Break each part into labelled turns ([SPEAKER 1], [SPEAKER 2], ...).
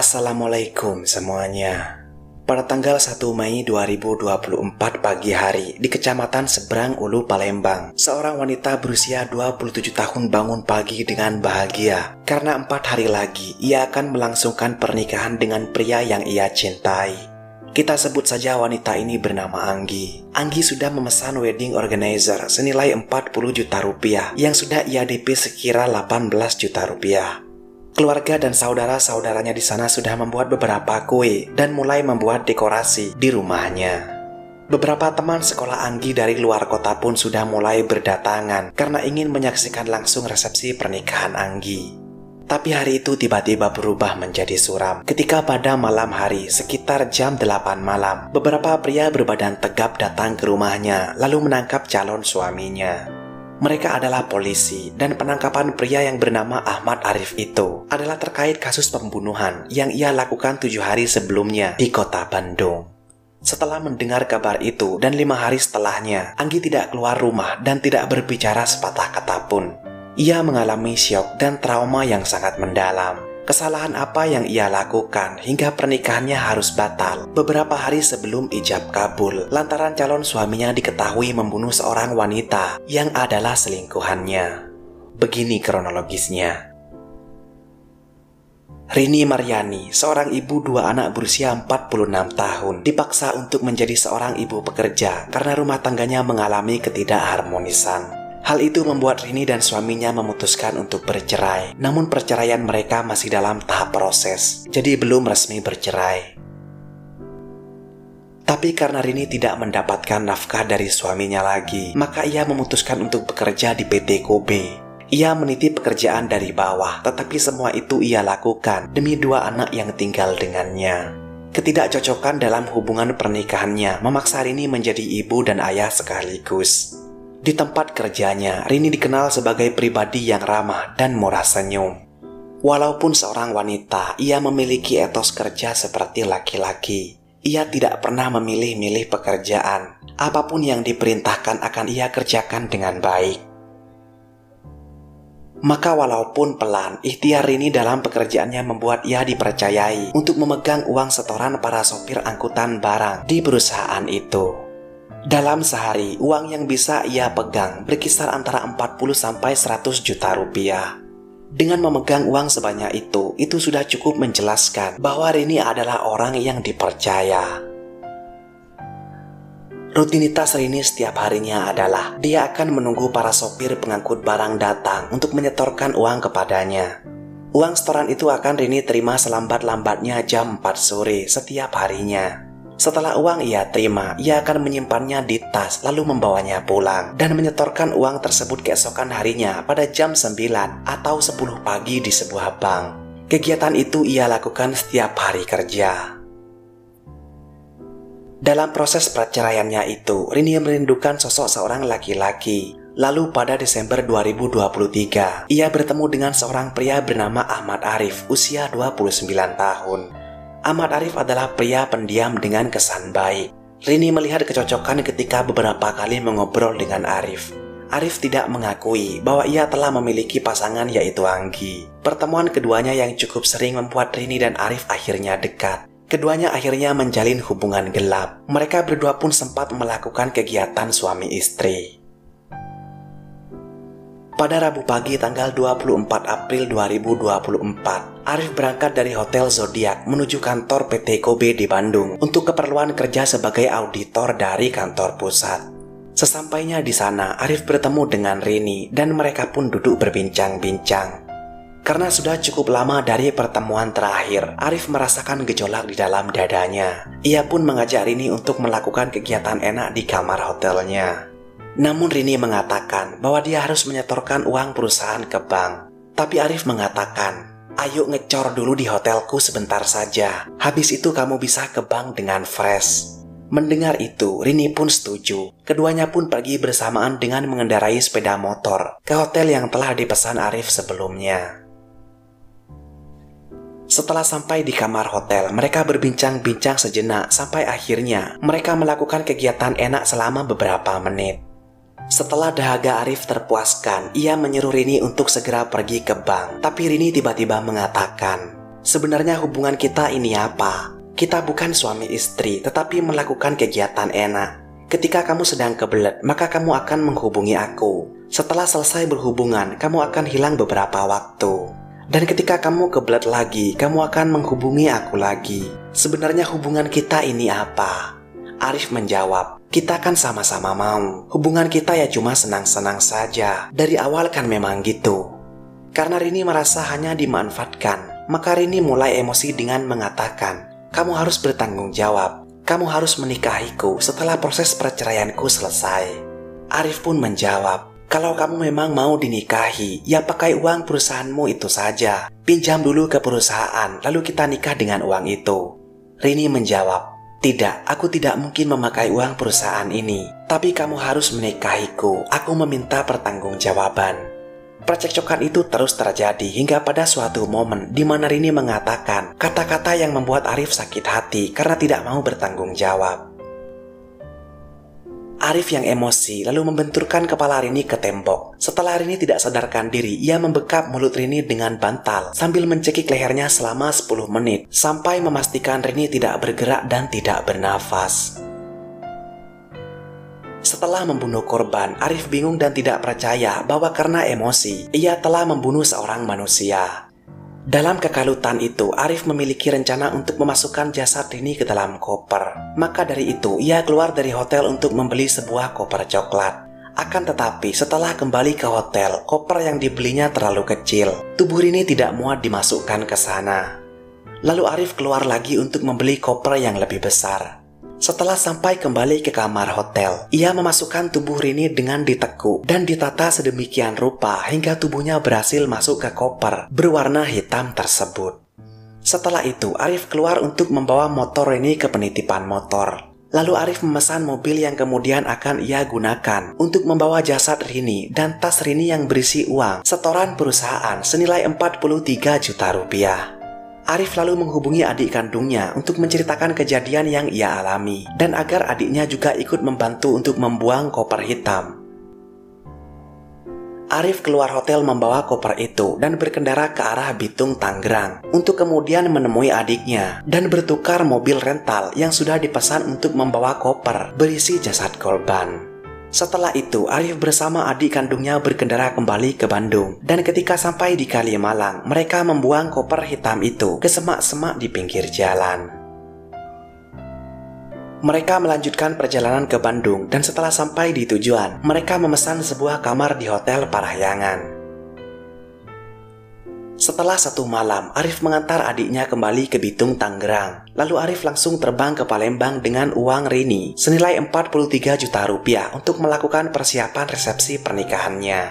[SPEAKER 1] Assalamualaikum semuanya. Pada tanggal 1 Mei 2024 pagi hari di Kecamatan Seberang Ulu Palembang, seorang wanita berusia 27 tahun bangun pagi dengan bahagia karena 4 hari lagi ia akan melangsungkan pernikahan dengan pria yang ia cintai. Kita sebut saja wanita ini bernama Anggi. Anggi sudah memesan wedding organizer senilai 40 juta rupiah yang sudah ia DP sekira 18 juta rupiah. Keluarga dan saudara-saudaranya di sana sudah membuat beberapa kue dan mulai membuat dekorasi di rumahnya. Beberapa teman sekolah Anggi dari luar kota pun sudah mulai berdatangan karena ingin menyaksikan langsung resepsi pernikahan Anggi. Tapi hari itu tiba-tiba berubah menjadi suram ketika pada malam hari sekitar jam 8 malam, beberapa pria berbadan tegap datang ke rumahnya lalu menangkap calon suaminya. Mereka adalah polisi dan penangkapan pria yang bernama Ahmad Arif itu adalah terkait kasus pembunuhan yang ia lakukan 7 hari sebelumnya di kota Bandung. Setelah mendengar kabar itu dan 5 hari setelahnya, Anggi tidak keluar rumah dan tidak berbicara sepatah kata pun. Ia mengalami syok dan trauma yang sangat mendalam. Kesalahan apa yang ia lakukan hingga pernikahannya harus batal beberapa hari sebelum ijab kabul lantaran calon suaminya diketahui membunuh seorang wanita yang adalah selingkuhannya. Begini kronologisnya. Rini Maryani, seorang ibu 2 anak berusia 46 tahun, dipaksa untuk menjadi seorang ibu pekerja karena rumah tangganya mengalami ketidakharmonisan. Hal itu membuat Rini dan suaminya memutuskan untuk bercerai. Namun perceraian mereka masih dalam tahap proses, jadi belum resmi bercerai. Tapi karena Rini tidak mendapatkan nafkah dari suaminya lagi, maka ia memutuskan untuk bekerja di PT Kobe. Ia meniti pekerjaan dari bawah, tetapi semua itu ia lakukan demi 2 anak yang tinggal dengannya. Ketidakcocokan dalam hubungan pernikahannya memaksa Rini menjadi ibu dan ayah sekaligus. Di tempat kerjanya, Rini dikenal sebagai pribadi yang ramah dan murah senyum. Walaupun seorang wanita, ia memiliki etos kerja seperti laki-laki. Ia tidak pernah memilih-milih pekerjaan. Apapun yang diperintahkan akan ia kerjakan dengan baik. Maka walaupun pelan, ikhtiar Rini dalam pekerjaannya membuat ia dipercayai untuk memegang uang setoran para sopir angkutan barang di perusahaan itu. Dalam sehari, uang yang bisa ia pegang berkisar antara 40-100 juta rupiah. Dengan memegang uang sebanyak itu sudah cukup menjelaskan bahwa Rini adalah orang yang dipercaya. Rutinitas Rini setiap harinya adalah dia akan menunggu para sopir pengangkut barang datang untuk menyetorkan uang kepadanya. Uang setoran itu akan Rini terima selambat-lambatnya jam 4 sore setiap harinya. Setelah uang ia terima, ia akan menyimpannya di tas lalu membawanya pulang dan menyetorkan uang tersebut keesokan harinya pada jam 9 atau 10 pagi di sebuah bank. Kegiatan itu ia lakukan setiap hari kerja. Dalam proses perceraiannya itu, Rini merindukan sosok seorang laki-laki. Lalu pada Desember 2023, ia bertemu dengan seorang pria bernama Ahmad Arif, usia 29 tahun. Ahmad Arif adalah pria pendiam dengan kesan baik. Rini melihat kecocokan ketika beberapa kali mengobrol dengan Arif. Arif tidak mengakui bahwa ia telah memiliki pasangan yaitu Anggi. Pertemuan keduanya yang cukup sering membuat Rini dan Arif akhirnya dekat. Keduanya akhirnya menjalin hubungan gelap. Mereka berdua pun sempat melakukan kegiatan suami istri. Pada Rabu pagi tanggal 24 April 2024, Arif berangkat dari Hotel Zodiac menuju kantor PT Kobe di Bandung untuk keperluan kerja sebagai auditor dari kantor pusat. Sesampainya di sana, Arif bertemu dengan Rini dan mereka pun duduk berbincang-bincang. Karena sudah cukup lama dari pertemuan terakhir, Arif merasakan gejolak di dalam dadanya. Ia pun mengajak Rini untuk melakukan kegiatan enak di kamar hotelnya. Namun Rini mengatakan bahwa dia harus menyetorkan uang perusahaan ke bank. Tapi Arif mengatakan, "Ayo ngecor dulu di hotelku sebentar saja. Habis itu kamu bisa ke bank dengan fresh." Mendengar itu, Rini pun setuju. Keduanya pun pergi bersamaan dengan mengendarai sepeda motor ke hotel yang telah dipesan Arif sebelumnya. Setelah sampai di kamar hotel, mereka berbincang-bincang sejenak sampai akhirnya mereka melakukan kegiatan enak selama beberapa menit. Setelah dahaga Arif terpuaskan, ia menyuruh Rini untuk segera pergi ke bank. Tapi Rini tiba-tiba mengatakan, Sebenarnya hubungan kita ini apa? Kita bukan suami istri, tetapi melakukan kegiatan enak. Ketika kamu sedang kebelet, maka kamu akan menghubungi aku. Setelah selesai berhubungan, kamu akan hilang beberapa waktu. Dan ketika kamu kebelet lagi, kamu akan menghubungi aku lagi. Sebenarnya hubungan kita ini apa? Arif menjawab, kita kan sama-sama mau. Hubungan kita ya cuma senang-senang saja. Dari awal kan memang gitu. Karena Rini merasa hanya dimanfaatkan, maka Rini mulai emosi dengan mengatakan, kamu harus bertanggung jawab. Kamu harus menikahiku setelah proses perceraianku selesai. Arif pun menjawab, kalau kamu memang mau dinikahi, ya pakai uang perusahaanmu itu saja. Pinjam dulu ke perusahaan, lalu kita nikah dengan uang itu. Rini menjawab, tidak, aku tidak mungkin memakai uang perusahaan ini. Tapi kamu harus menikahiku, aku meminta pertanggungjawaban. Percekcokan itu terus terjadi hingga pada suatu momen di mana Rini mengatakan kata-kata yang membuat Arif sakit hati karena tidak mau bertanggung jawab. Arif yang emosi lalu membenturkan kepala Rini ke tembok. Setelah Rini tidak sadarkan diri, ia membekap mulut Rini dengan bantal sambil mencekik lehernya selama 10 menit sampai memastikan Rini tidak bergerak dan tidak bernafas. Setelah membunuh korban, Arif bingung dan tidak percaya bahwa karena emosi, ia telah membunuh seorang manusia. Dalam kekalutan itu, Arif memiliki rencana untuk memasukkan jasad Rini ke dalam koper. Maka dari itu, ia keluar dari hotel untuk membeli sebuah koper coklat. Akan tetapi, setelah kembali ke hotel, koper yang dibelinya terlalu kecil. Tubuh Rini tidak muat dimasukkan ke sana. Lalu Arif keluar lagi untuk membeli koper yang lebih besar. Setelah sampai kembali ke kamar hotel, ia memasukkan tubuh Rini dengan ditekuk dan ditata sedemikian rupa hingga tubuhnya berhasil masuk ke koper berwarna hitam tersebut. Setelah itu, Arif keluar untuk membawa motor Rini ke penitipan motor. Lalu Arif memesan mobil yang kemudian akan ia gunakan untuk membawa jasad Rini dan tas Rini yang berisi uang setoran perusahaan senilai 43 juta rupiah. Arif lalu menghubungi adik kandungnya untuk menceritakan kejadian yang ia alami dan agar adiknya juga ikut membantu untuk membuang koper hitam. Arif keluar hotel membawa koper itu dan berkendara ke arah Bitung, Tangerang untuk kemudian menemui adiknya dan bertukar mobil rental yang sudah dipesan untuk membawa koper berisi jasad korban. Setelah itu, Arif bersama adik kandungnya berkendara kembali ke Bandung. Dan ketika sampai di Kalimalang, mereka membuang koper hitam itu ke semak-semak di pinggir jalan. Mereka melanjutkan perjalanan ke Bandung dan setelah sampai di tujuan, mereka memesan sebuah kamar di Hotel Parahyangan. Setelah 1 malam, Arif mengantar adiknya kembali ke Bitung, Tangerang. Lalu Arif langsung terbang ke Palembang dengan uang Rini senilai 43 juta rupiah untuk melakukan persiapan resepsi pernikahannya.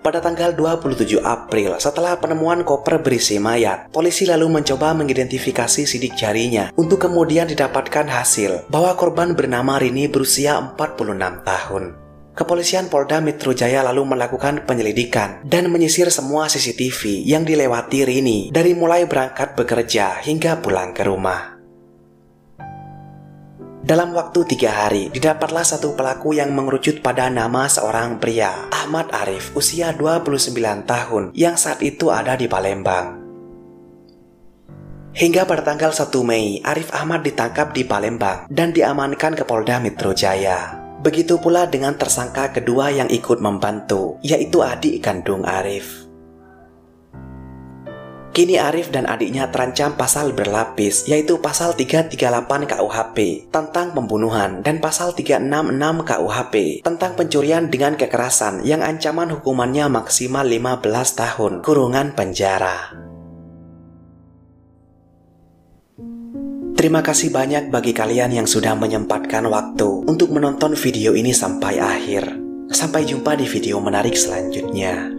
[SPEAKER 1] Pada tanggal 27 April, setelah penemuan koper berisi mayat, polisi lalu mencoba mengidentifikasi sidik jarinya untuk kemudian didapatkan hasil bahwa korban bernama Rini berusia 46 tahun. Kepolisian Polda Metro Jaya lalu melakukan penyelidikan dan menyisir semua CCTV yang dilewati Rini dari mulai berangkat bekerja hingga pulang ke rumah. Dalam waktu 3 hari, didapatlah satu pelaku yang mengerucut pada nama seorang pria, Ahmad Arif, usia 29 tahun, yang saat itu ada di Palembang. Hingga pada tanggal 1 Mei, Arif Ahmad ditangkap di Palembang dan diamankan ke Polda Metro Jaya. Begitu pula dengan tersangka kedua yang ikut membantu, yaitu adik kandung Arif. Kini Arif dan adiknya terancam pasal berlapis, yaitu pasal 338 KUHP tentang pembunuhan dan pasal 366 KUHP tentang pencurian dengan kekerasan yang ancaman hukumannya maksimal 15 tahun kurungan penjara. Terima kasih banyak bagi kalian yang sudah menyempatkan waktu untuk menonton video ini sampai akhir. Sampai jumpa di video menarik selanjutnya.